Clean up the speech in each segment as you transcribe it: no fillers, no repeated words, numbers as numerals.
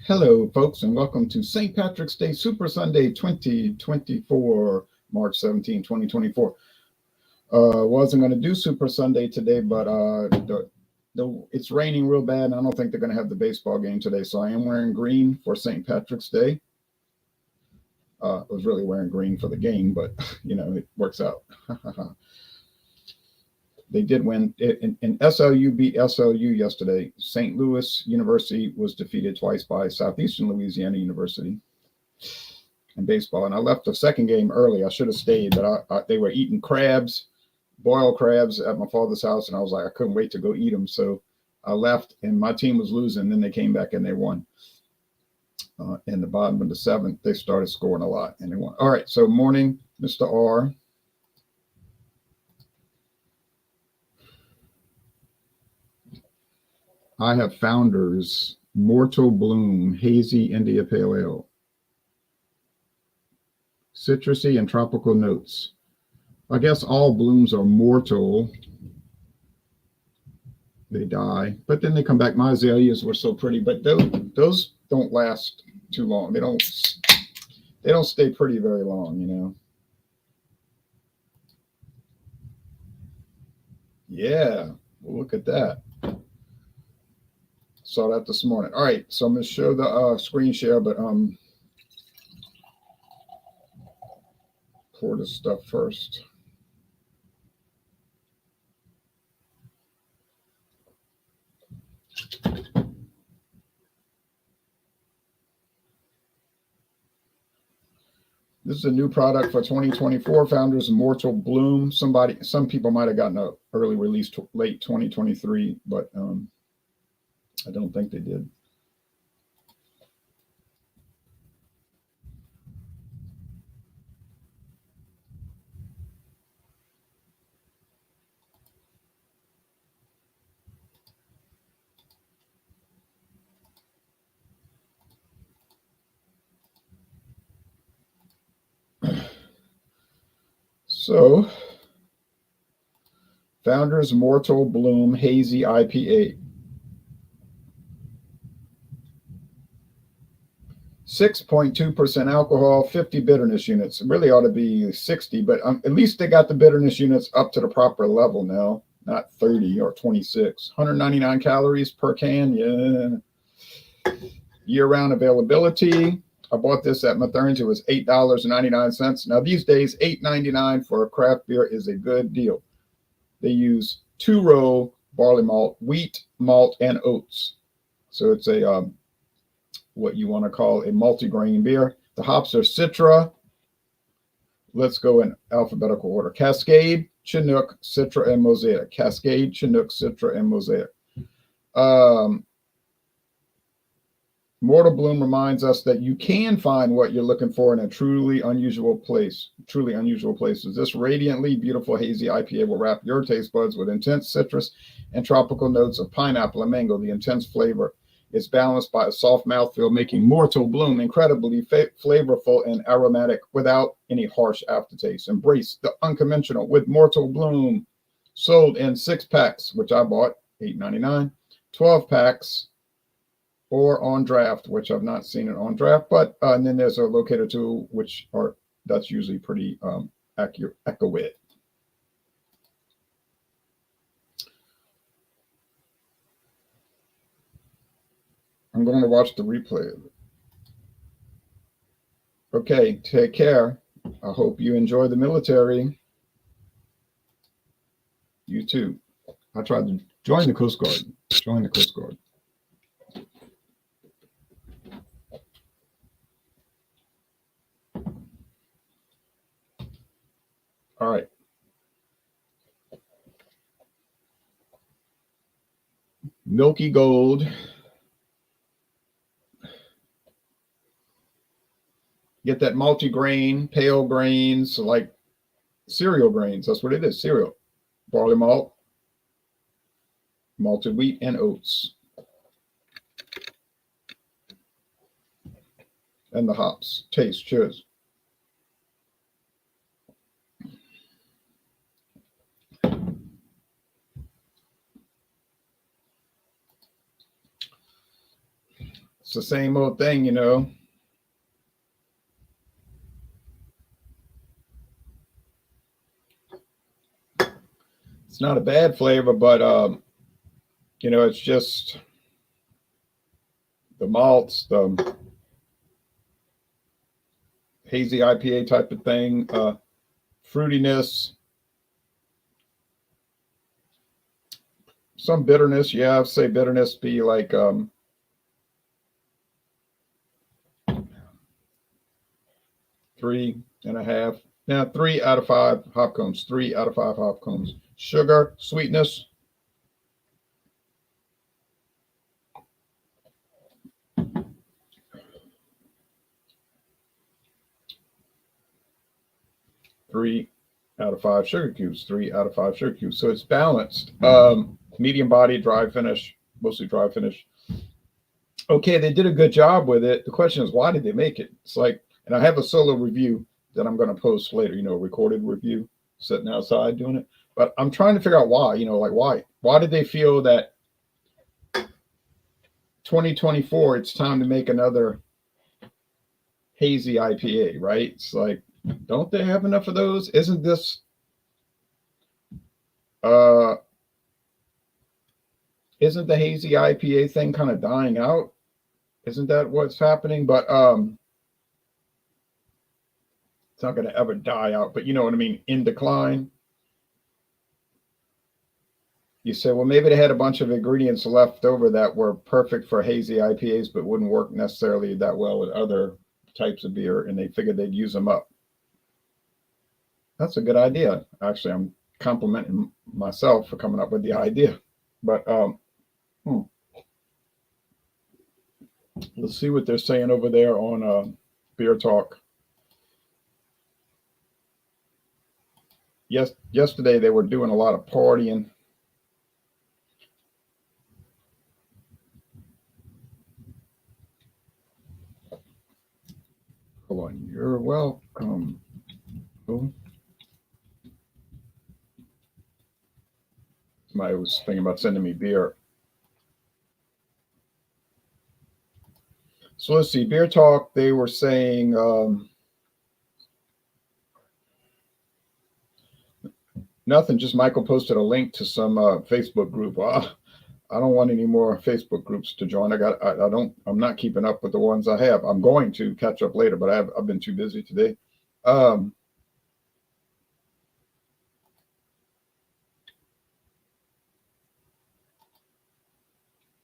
Hello, folks, and welcome to St. Patrick's Day Super Sunday 2024, March 17, 2024. Wasn't going to do Super Sunday today, but it's raining real bad, and I don't think they're going to have the baseball game today, so I am wearing green for St. Patrick's Day. I was really wearing green for the game, but, it works out. They did win in SLU beat SLU yesterday. St. Louis University was defeated twice by Southeastern Louisiana University in baseball. And I left the second game early. I should have stayed, but they were eating crabs, boiled crabs at my father's house. And I was like, I couldn't wait to go eat them. So I left and my team was losing. Then they came back and they won. In the bottom of the seventh, they started scoring a lot and they won. All right. So morning, Mr. R. I have Founders Mortal Bloom Hazy India Pale Ale. Citrusy and tropical notes. I guess all blooms are mortal. They die, but then they come back. My azaleas were so pretty, but those don't last too long. They don't stay pretty very long, Yeah, well, look at that. Saw that this morning. All right, so I'm going to show the screen share, but pour this stuff first. This is a new product for 2024. Founders Mortal Bloom. Some people might have gotten an early release late 2023, but I don't think they did. So, Founders Mortal Bloom Hazy IPA. 6.2% alcohol, 50 bitterness units. It really ought to be 60, but at least they got the bitterness units up to the proper level now, not 30 or 26. 199 calories per can, yeah. Year-round availability. I bought this at Mathern's. It was $8.99. Now, these days, $8.99 for a craft beer is a good deal. They use 2-row barley malt, wheat, malt, and oats. So it's a what you want to call a multi-grain beer. The hops are Citra. Let's go in alphabetical order. Cascade, Chinook, Citra, and Mosaic. Cascade, Chinook, Citra, and Mosaic. Mortal Bloom reminds us that you can find what you're looking for in a truly unusual place. Truly unusual places. This radiantly beautiful hazy IPA will wrap your taste buds with intense citrus and tropical notes of pineapple and mango. The intense flavor is balanced by a soft mouthfeel, making Mortal Bloom incredibly flavorful and aromatic without any harsh aftertaste. Embrace the unconventional with Mortal Bloom. Sold in 6-packs, which I bought, $8.99, 12-packs, or on draft, which I've not seen it on draft, but and then there's a locator tool, that's usually pretty accurate. I'm going to watch the replay of it. Okay, take care. I hope you enjoy the military. You too. I tried to join the Coast Guard. Join the Coast Guard. All right. Milky Gold. Get that multi-grain, pale grains, like cereal grains. That's what it is, cereal. Barley malt, malted wheat, and oats. And the hops. Taste. Cheers. It's the same old thing, you know. It's not a bad flavor, but you know, it's just the malts, the hazy IPA type of thing, fruitiness, some bitterness. Yeah, I'd say bitterness be like 3.5. Now 3 out of 5 hop cones. 3 out of 5 hop cones. Sugar, sweetness. Three out of 5 sugar cubes. 3 out of 5 sugar cubes. So it's balanced. Medium body, dry finish, mostly dry finish. Okay, they did a good job with it. The question is, why did they make it? It's like, and I have a solo review that I'm going to post later, you know, a recorded review, sitting outside doing it. But I'm trying to figure out why, you know, like why? Why did they feel that 2024, it's time to make another hazy IPA, right? It's like, don't they have enough of those? Isn't this, uh, isn't the hazy IPA thing kind of dying out? Isn't that what's happening? But it's not going to ever die out, but you know what I mean? In decline. You say, well, maybe they had a bunch of ingredients left over that were perfect for hazy IPAs, but wouldn't work necessarily that well with other types of beer, and they figured they'd use them up. That's a good idea. Actually, I'm complimenting myself for coming up with the idea. But let's see what they're saying over there on Beer Talk. Yesterday they were doing a lot of partying. Hold on, you're welcome. Oh. Somebody was thinking about sending me beer. So let's see, Beer Talk, they were saying nothing, just Michael posted a link to some Facebook group. I don't want any more Facebook groups to join. I'm not keeping up with the ones I have. I'm going to catch up later, but I've been too busy today.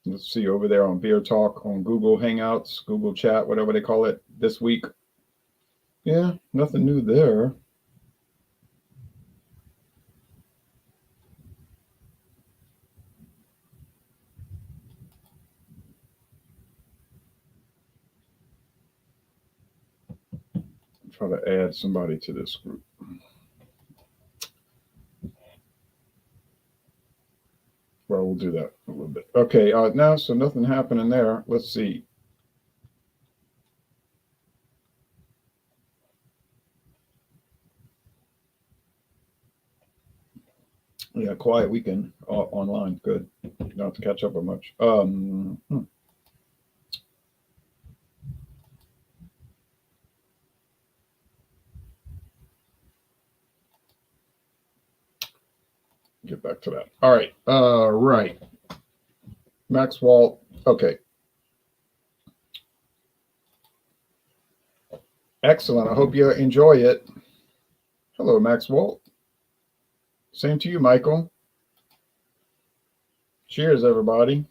Let's see over there on Beer Talk, on Google Hangouts, Google Chat, whatever they call it this week. Yeah, nothing new there. Try to add somebody to this group. Well, we'll do that a little bit. Okay, now, so nothing happening there. Let's see. Yeah, quiet weekend online. Good. Don't have to catch up on much. Get back to that. All right. Right. Max Walt. Okay. Excellent. I hope you enjoy it. Hello, Max Walt. Same to you, Michael. Cheers, everybody.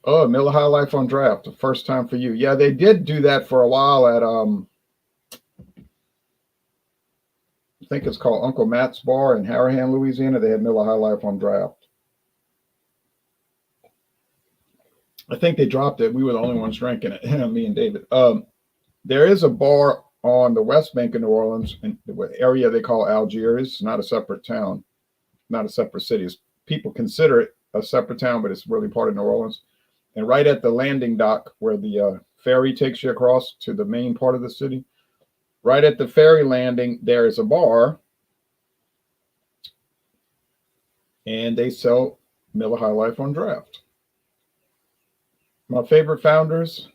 Oh, Miller High Life on draft. The first time for you. Yeah, they did do that for a while at I think it's called Uncle Matt's Bar in Harahan, Louisiana. They had Miller High Life on draft. I think they dropped it. We were the only ones drinking it. Me and David. There is a bar on the West Bank of New Orleans, in the area they call Algiers. It's not a separate town, not a separate city. People consider it a separate town, but it's really part of New Orleans. And right at the landing dock where the ferry takes you across to the main part of the city, right at the ferry landing, there is a bar, and they sell Miller High Life on draft. My favorite founders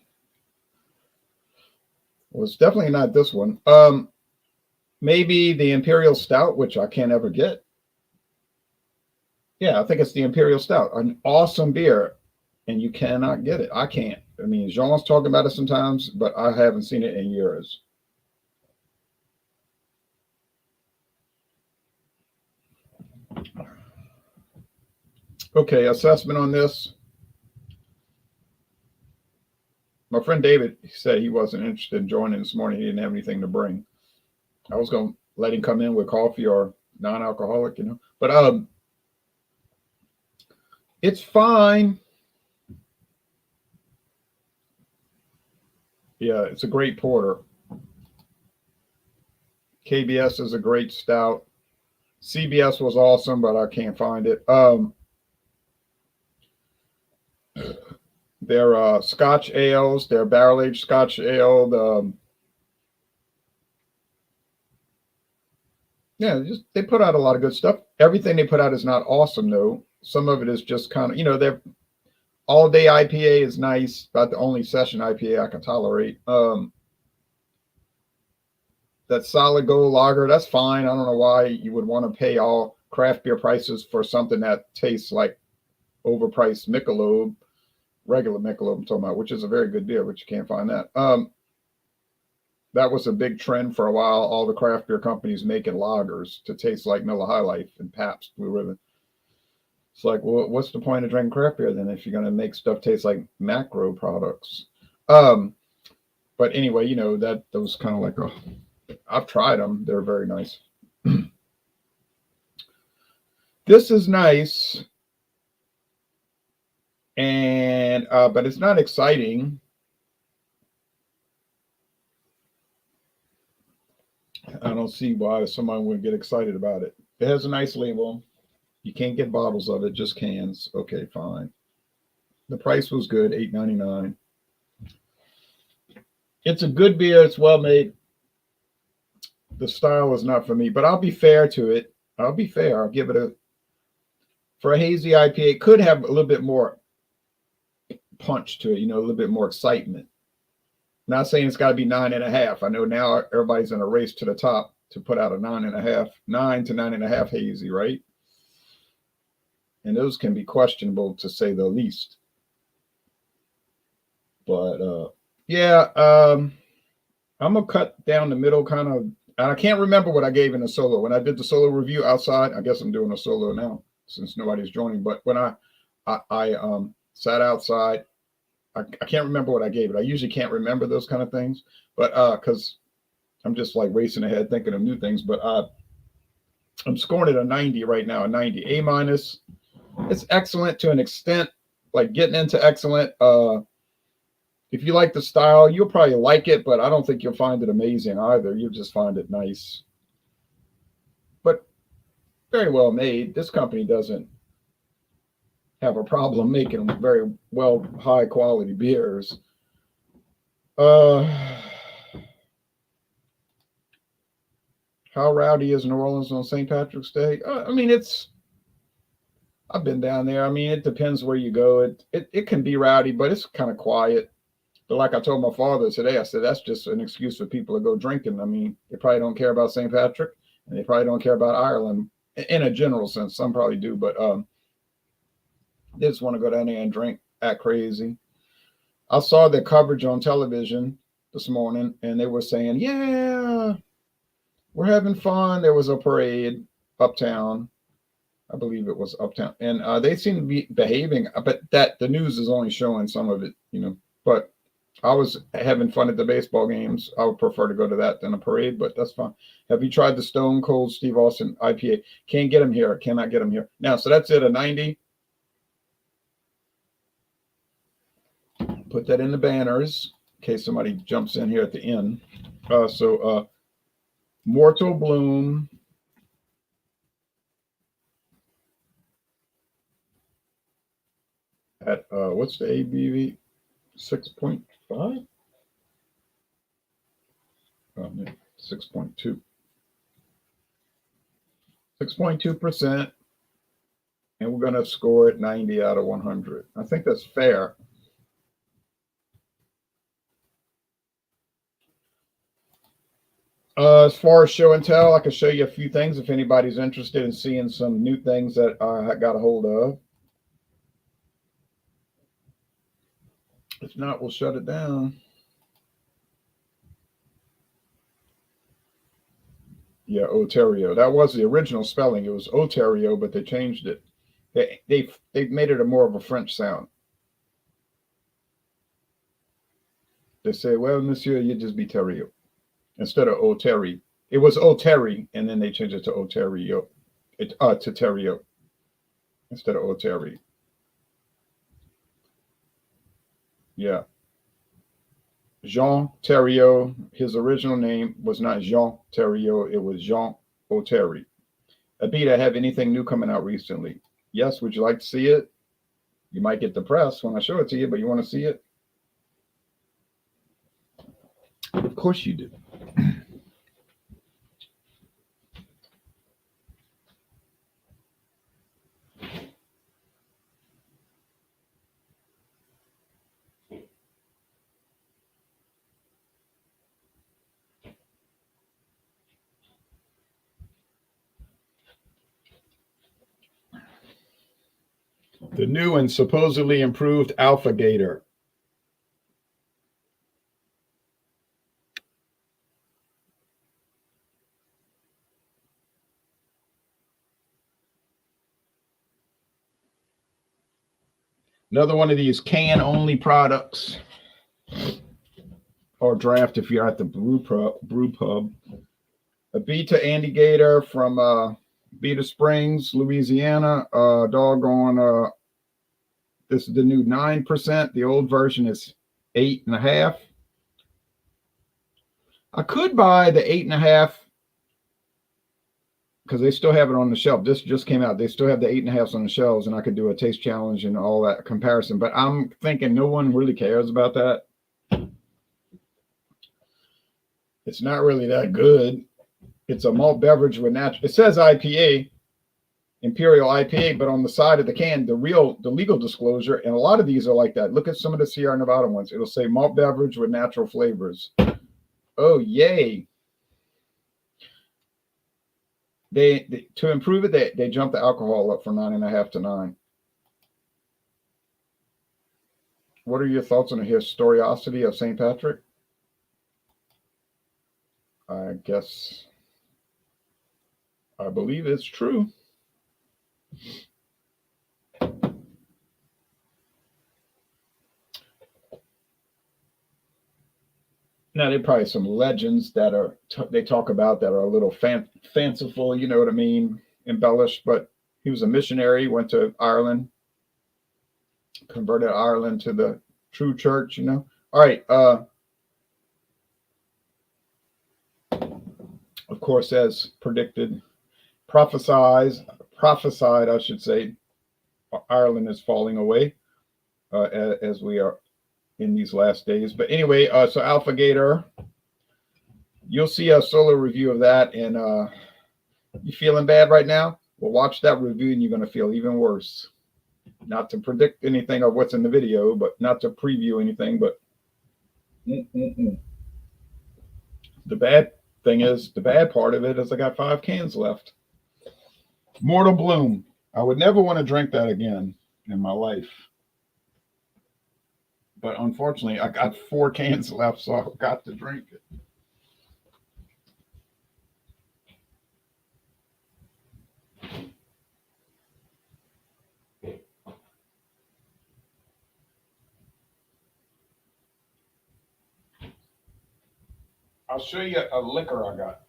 was definitely not this one. Maybe the Imperial Stout, which I can't ever get. Yeah, I think it's the Imperial Stout, an awesome beer, and you cannot get it. I can't. I mean, Jean's talking about it sometimes, but I haven't seen it in years. Okay, assessment on this. My friend David said he wasn't interested in joining this morning. He didn't have anything to bring. I was going to let him come in with coffee or non-alcoholic, But it's fine. Yeah, it's a great porter. KBS is a great stout. CBS was awesome, but I can't find it. Their Scotch ales, their barrel aged Scotch ale. Yeah, they put out a lot of good stuff. Everything they put out is not awesome though. Some of it is just kind of, their all day IPA is nice, about the only session IPA I can tolerate. That solid gold lager, that's fine. I don't know why you would want to pay all craft beer prices for something that tastes like overpriced Michelob, regular Michelob I'm talking about, which is a very good beer, but you can't find that. That was a big trend for a while. All the craft beer companies making lagers to taste like Miller High Life and Pabst Blue Ribbon. It's like, well, what's the point of drinking craft beer then if you're going to make stuff taste like macro products? But anyway, that was kind of like I've tried them. They're very nice. This is nice, and but it's not exciting. I don't see why someone would get excited about it. It has a nice label. You can't get bottles of it, just cans. Okay, fine. The price was good, $8.99. It's a good beer. It's well made. The style is not for me, but I'll be fair to it. I'll be fair. I'll give it for a hazy IPA. It could have a little bit more punch to it, a little bit more excitement. Not saying it's got to be 9.5. I know now everybody's in a race to the top to put out a 9.5, 9 to 9.5 hazy, right? And those can be questionable to say the least. But yeah, I'm gonna cut down the middle kind of. And I can't remember what I gave in the solo. When I did the solo review outside, I guess I'm doing a solo now since nobody's joining. But when I sat outside, I can't remember what I gave it. I usually can't remember those kind of things, but because I'm just like racing ahead thinking of new things. But I'm scoring it a 90 right now, a 90, A minus. It's excellent to an extent, like getting into excellent. If you like the style, you'll probably like it, but I don't think you'll find it amazing either. You'll just find it nice. But very well made. This company doesn't have a problem making very well high quality beers. How rowdy is New Orleans on St. Patrick's Day? I mean, I've been down there. I mean, it depends where you go. It can be rowdy, but it's kind of quiet. But like I told my father today, I said, that's just an excuse for people to go drinking. I mean, they probably don't care about St. Patrick, and they probably don't care about Ireland in a general sense. Some probably do, but they just want to go down there and drink, act crazy. I saw the coverage on television this morning, and they were saying, yeah, we're having fun. There was a parade uptown. I believe it was uptown. And they seem to be behaving, but the news is only showing some of it, But I was having fun at the baseball games. I would prefer to go to that than a parade, but that's fine. Have you tried the Stone Cold Steve Austin IPA? Can't get them here. Cannot get them here. Now, so that's it, a 90. Put that in the banners in case somebody jumps in here at the end. Mortal Bloom. At what's the ABV? 6.5? Oh, 6.2. 6.2%. And we're going to score it 90 out of 100. I think that's fair. As far as show and tell, I can show you a few things if anybody's interested in seeing some new things that I got a hold of. If not, we'll shut it down. Yeah, Ontario. That was the original spelling. It was Ontario, but they changed it. They made it a more of a French sound. They say, "Well, Monsieur, you just be Terrio," instead of Oteri. It was Oteri, and then they changed it to Ontario, to Terrio instead of Oteri. Yeah, Jean Terrio. His original name was not Jean Terrio. It was Jean Oteri. Abita, have anything new coming out recently? Yes. Would you like to see it? You might get depressed when I show it to you, but you want to see it? Of course you do. The new and supposedly improved Alpha Gator. Another one of these can only products, or draft if you're at the brew pub. A Beta Andy Gator from Beta Springs, Louisiana. Doggone. This is the new 9%. The old version is 8.5. I could buy the 8.5 because they still have it on the shelf. This just came out. They still have the 8.5s on the shelves, and I could do a taste challenge and all that comparison. But I'm thinking no one really cares about that. It's not really that good. It's a malt beverage with natural. It says IPA, Imperial IPA, but on the side of the can, the legal disclosure, and a lot of these are like that. Look at some of the Sierra Nevada ones. It'll say malt beverage with natural flavors. Oh, yay. They to improve it, they jumped the alcohol up from 9.5 to 9. What are your thoughts on the historicity of St. Patrick? I guess I believe it's true. Now, there are probably some legends that they talk about that are a little fanciful, you know what I mean, embellished. But he was a missionary, went to Ireland, converted Ireland to the true church, you know. All right. Of course, as predicted, prophesied, I should say, Ireland is falling away as we are in these last days. But anyway, so Alpha Gator, you'll see a solo review of that. And you feeling bad right now? Well, watch that review and you're going to feel even worse. Not to predict anything of what's in the video, but not to preview anything, but the bad thing is, the bad part of it is I got 5 cans left. Mortal Bloom. I would never want to drink that again in my life. But unfortunately, I got 4 cans left, so I've got to drink it. I'll show you a liquor I got.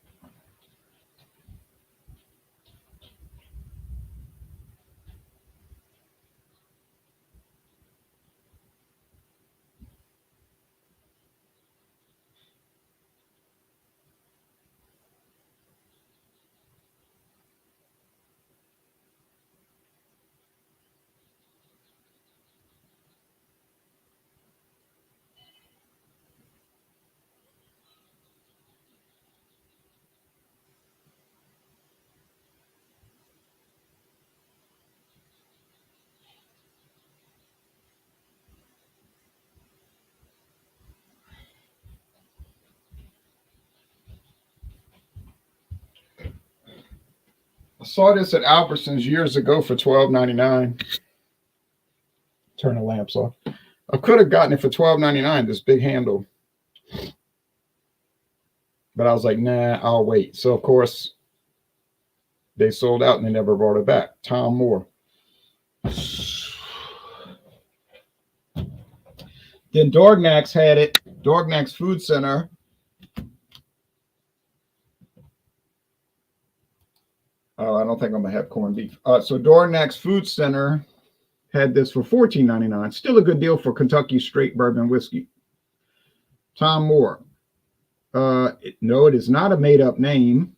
saw this at Albertsons years ago for $12.99. Turn the lamps off. I could have gotten it for $12.99, this big handle. But I was like, nah, I'll wait. So, of course, they sold out and they never brought it back. Tom Moore. Then Dorgnac's had it. Dorgnac's Food Center. Oh, I don't think I'm going to have corned beef. So Dorgnac's Food Center had this for $14.99. Still a good deal for Kentucky straight bourbon whiskey. Tom Moore. No, it is not a made-up name.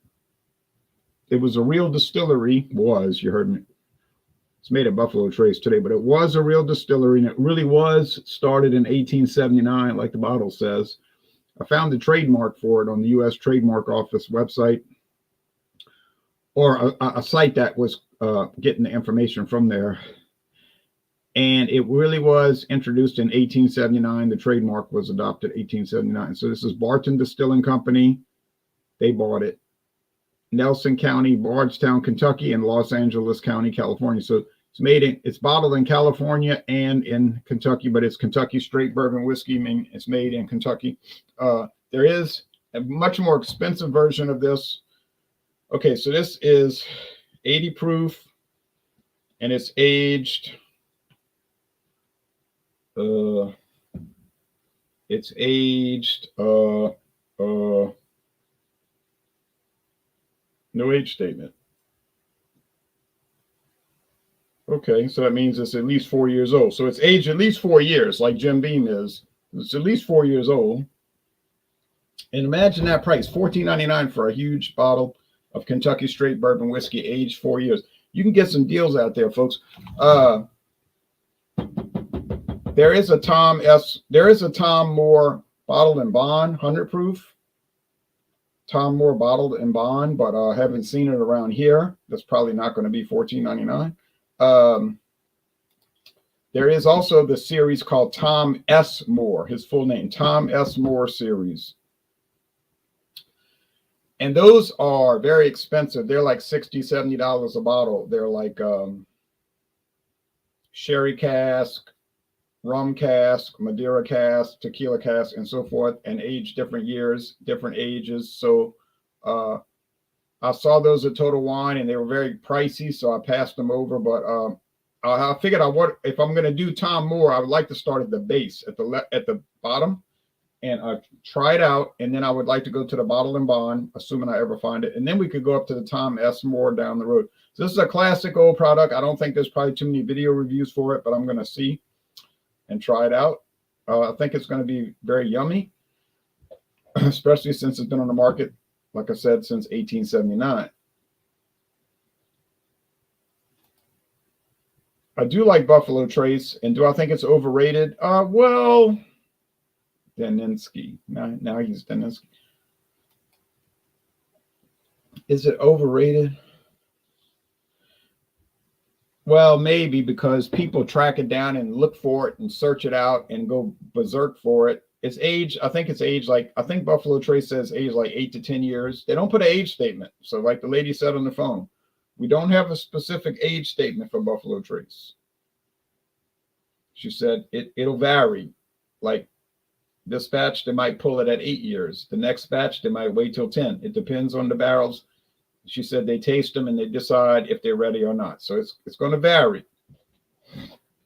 It was a real distillery. You heard me. It's made at Buffalo Trace today, but it was a real distillery, and it really was started in 1879, like the bottle says. I found the trademark for it on the U.S. Trademark Office website, or a site that was getting the information from there. And it really was introduced in 1879. The trademark was adopted 1879. So this is Barton Distilling Company. They bought it. Nelson County, Bardstown, Kentucky, and Los Angeles County, California. So it's bottled in California and in Kentucky, but it's Kentucky straight bourbon whiskey. I mean, it's made in Kentucky. There is a much more expensive version of this. Okay, so this is 80 proof, and it's aged. It's aged. No age statement. Okay, so that means it's at least 4 years old. So it's aged at least 4 years, like Jim Beam is. It's at least 4 years old. And imagine that price, $14.99 for a huge bottle of Kentucky straight bourbon whiskey, aged 4 years. You can get some deals out there, folks. There is a Tom Moore bottled and bond, 100 proof. Tom Moore bottled and bond, but I haven't seen it around here. That's probably not going to be $14.99. There is also the series called Tom S. Moore, his full name, Tom S. Moore series. And those are very expensive. They're like $60, $70 a bottle. They're like sherry cask, rum cask, Madeira cask, tequila cask, and so forth, and age different years, different ages. So I saw those at Total Wine, and they were very pricey, so I passed them over. But I figured if I'm going to do Tom Moore, I would like to start at the base, at the bottom, and try it out, and then I would like to go to the bottle and bond, assuming I ever find it, and then we could go up to the Tom S. Moore down the road. So this is a classic old product. I don't think there's probably too many video reviews for it, but I'm going to see and try it out. I think it's going to be very yummy, especially since it's been on the market, like I said, since 1879. I do like Buffalo Trace, and do I think it's overrated? Well, Deninsky. Now he's Deninsky. Is it overrated? Well, maybe, because people track it down and look for it and search it out and go berserk for it. It's age. I think it's age like, I think Buffalo Trace says age like 8 to 10 years. They don't put an age statement. So like the lady said on the phone, we don't have a specific age statement for Buffalo Trace. She said it'll vary. Like this batch, they might pull it at 8 years. The next batch, they might wait till 10. It depends on the barrels. She said they taste them and they decide if they're ready or not. So it's going to vary.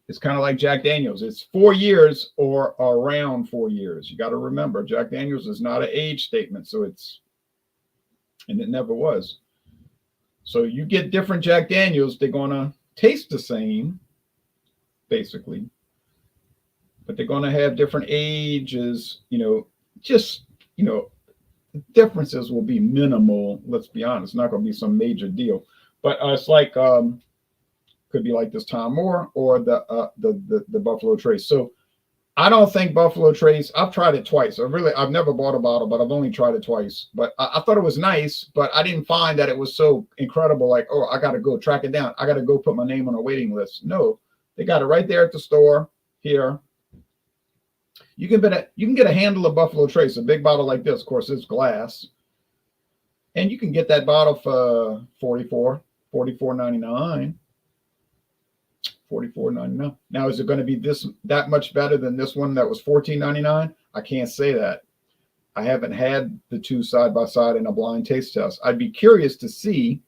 It's kind of like Jack Daniels. It's 4 years or around 4 years. You got to remember, Jack Daniels is not an age statement. So and it never was. So you get different Jack Daniels, they're going to taste the same, basically. But they're going to have different ages, differences will be minimal. Let's be honest, it's not going to be some major deal. But it's like could be like this Tom Moore or the Buffalo Trace. So I don't think Buffalo Trace. I've tried it twice. I've never bought a bottle, but I've only tried it twice. But I thought it was nice, but I didn't find that it was so incredible. Like, oh, I got to go track it down. I got to go put my name on a waiting list. No, they got it right there at the store here. You can get a handle of Buffalo Trace, a big bottle like this. Of course, it's glass, and you can get that bottle for $44, $44.99. $44.99. Now, is it going to be that much better than this one that was $14.99? I can't say that. I haven't had the two side by side in a blind taste test. I'd be curious to see.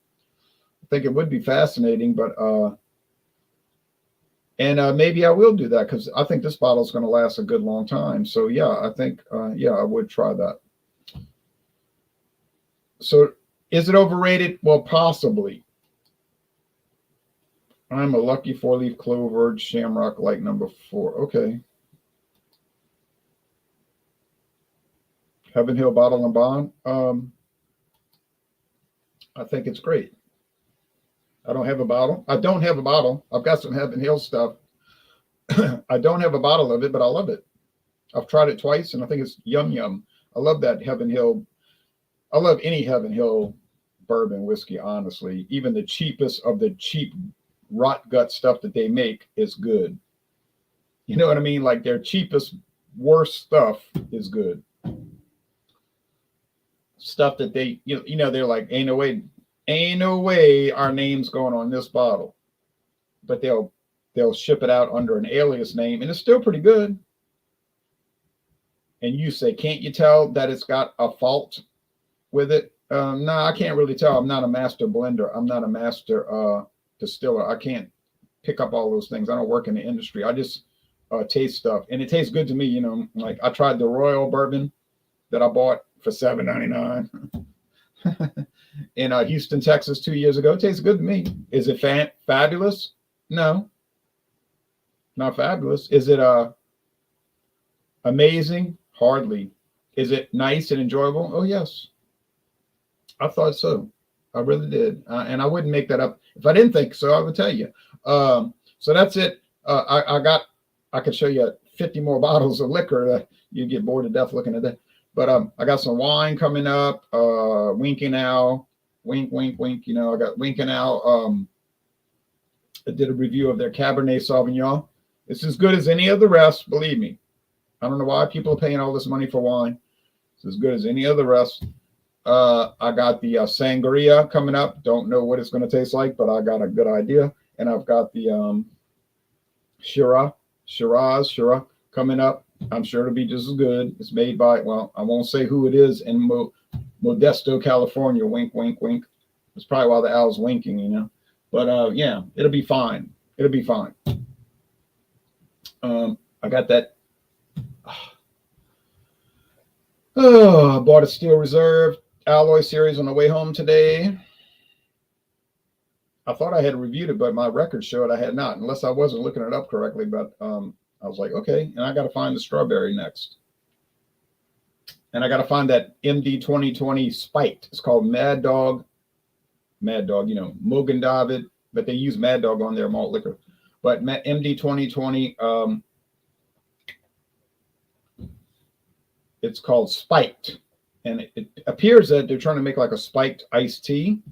I think it would be fascinating, but maybe I will do that because I think this bottle is going to last a good long time. So yeah, I think I would try that. So is it overrated? Well, possibly. I'm a lucky 4-leaf clover shamrock light number 4. Okay. Heaven Hill Bottle and Bond. I think it's great. I don't have a bottle. I've got some Heaven Hill stuff. I don't have a bottle of it, but I love it. I've tried it twice, and I think it's yum yum. I love that Heaven Hill. I love any Heaven Hill bourbon whiskey, honestly. Even the cheapest of the cheap rot gut stuff that they make is good. You know what I mean? Like their cheapest, worst stuff is good. Stuff that they, they're like, ain't no way our name's going on this bottle. But they'll ship it out under an alias name, and it's still pretty good. And you say, can't you tell that it's got a fault with it? No, I can't really tell. I'm not a master blender. I'm not a master distiller. I can't pick up all those things. I don't work in the industry. I just taste stuff, and it tastes good to me. Like I tried the Royal bourbon that I bought for $7.99 in Houston, Texas 2 years ago. It tastes good to me. Is it fabulous? No, not fabulous. Is it amazing? Hardly. Is it nice and enjoyable? Oh yes, I thought so. I really did, and I wouldn't make that up if I didn't think so. I would tell you. So that's it. I could show you 50 more bottles of liquor. You get bored to death looking at that. But I got some wine coming up. Winking Owl, wink, wink, wink. I got Winking Owl. I did a review of their Cabernet Sauvignon. It's as good as any of the rest, believe me. I don't know why people are paying all this money for wine. It's as good as any of the rest. I got the Sangria coming up. Don't know what it's going to taste like, but I got a good idea. And I've got the Shiraz coming up. I'm sure it'll be just as good. It's made by, well, I won't say who it is in Modesto, California. Wink, wink, wink. It's probably why the owl's winking, But yeah, it'll be fine. It'll be fine. I got that. I bought a Steel Reserve Alloy Series on the way home today. I thought I had reviewed it, but my record showed I had not, unless I wasn't looking it up correctly. But I was like, okay, and I got to find the strawberry next. And I got to find that MD 2020 Spiked. It's called Mad Dog, Mogen David, but they use Mad Dog on their malt liquor. But MD 2020, it's called Spiked. And it appears that they're trying to make like a spiked iced tea,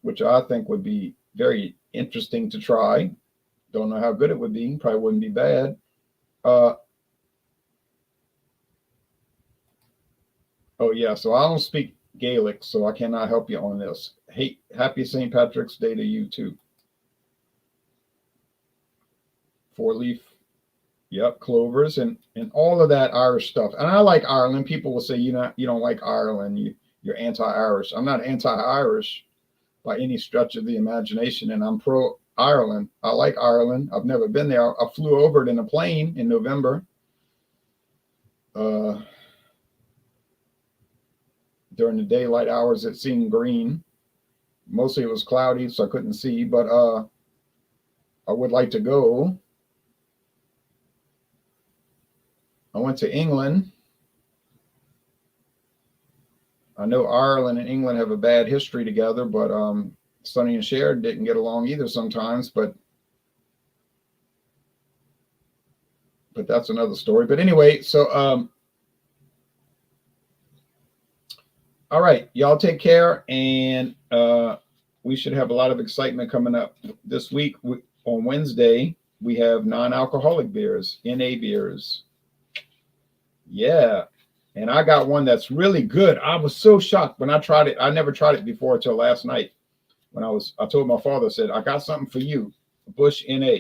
which I think would be very interesting to try. Don't know how good it would be. Probably wouldn't be bad. Oh yeah, so I don't speak Gaelic, so I cannot help you on this. Hey, happy St. Patrick's Day to you too. 4-leaf, yep, clovers and all of that Irish stuff. And I like Ireland. People will say you don't like Ireland. You're anti-Irish. I'm not anti-Irish by any stretch of the imagination, and I'm pro Ireland. I like Ireland. I've never been there. I flew over it in a plane in November. During the daylight hours, it seemed green. Mostly it was cloudy, so I couldn't see, but I would like to go. I went to England. I know Ireland and England have a bad history together, but Sonny and Cher didn't get along either sometimes, but that's another story. But anyway, so all right, y'all take care, and we should have a lot of excitement coming up this week. On Wednesday, we have non-alcoholic beers, NA beers. Yeah, and I got one that's really good. I was so shocked when I tried it. I never tried it before until last night. when I told my father, I said, I got something for you, Bush NA.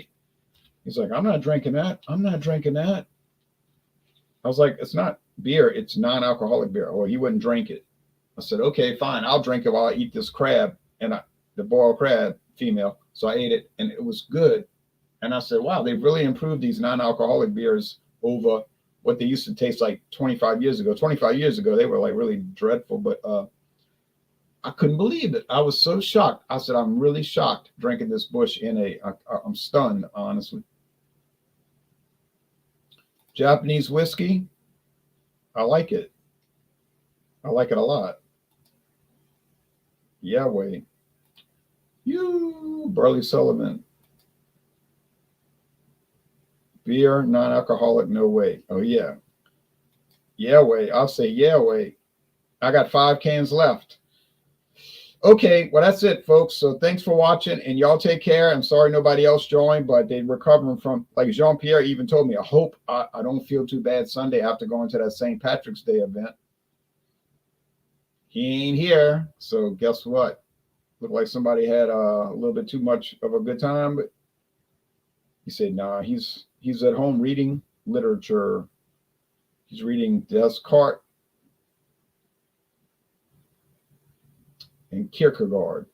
He's like, I'm not drinking that. I'm not drinking that. I was like, it's not beer. It's non-alcoholic beer. Or he wouldn't drink it. I said, okay, fine. I'll drink it while I eat this crab the boiled crab female. So I ate it and it was good. And I said, wow, they've really improved these non-alcoholic beers over what they used to taste like 25 years ago. 25 years ago, they were like really dreadful, but I couldn't believe it. I was so shocked. I said, I'm really shocked drinking this Bush NA. I'm stunned, honestly. Japanese whiskey, I like it. I like it a lot. Yahweh. You, Burley Sullivan. Beer, non-alcoholic, no way. Oh, yeah. Yahweh. I'll say Yahweh. I got 5 cans left. Okay, well, that's it, folks. So thanks for watching, and y'all take care. I'm sorry nobody else joined, but they're recovering from, like Jean-Pierre even told me, I hope I don't feel too bad Sunday after going to that St. Patrick's Day event. He ain't here, so guess what? Looked like somebody had a little bit too much of a good time, but he said, nah, he's at home reading literature. He's reading Descartes and Kierkegaard.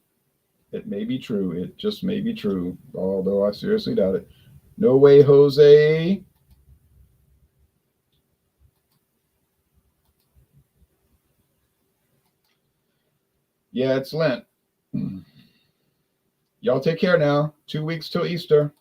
It may be true. It just may be true, although I seriously doubt it. No way, Jose. Yeah, it's Lent. Y'all take care now. 2 weeks till Easter.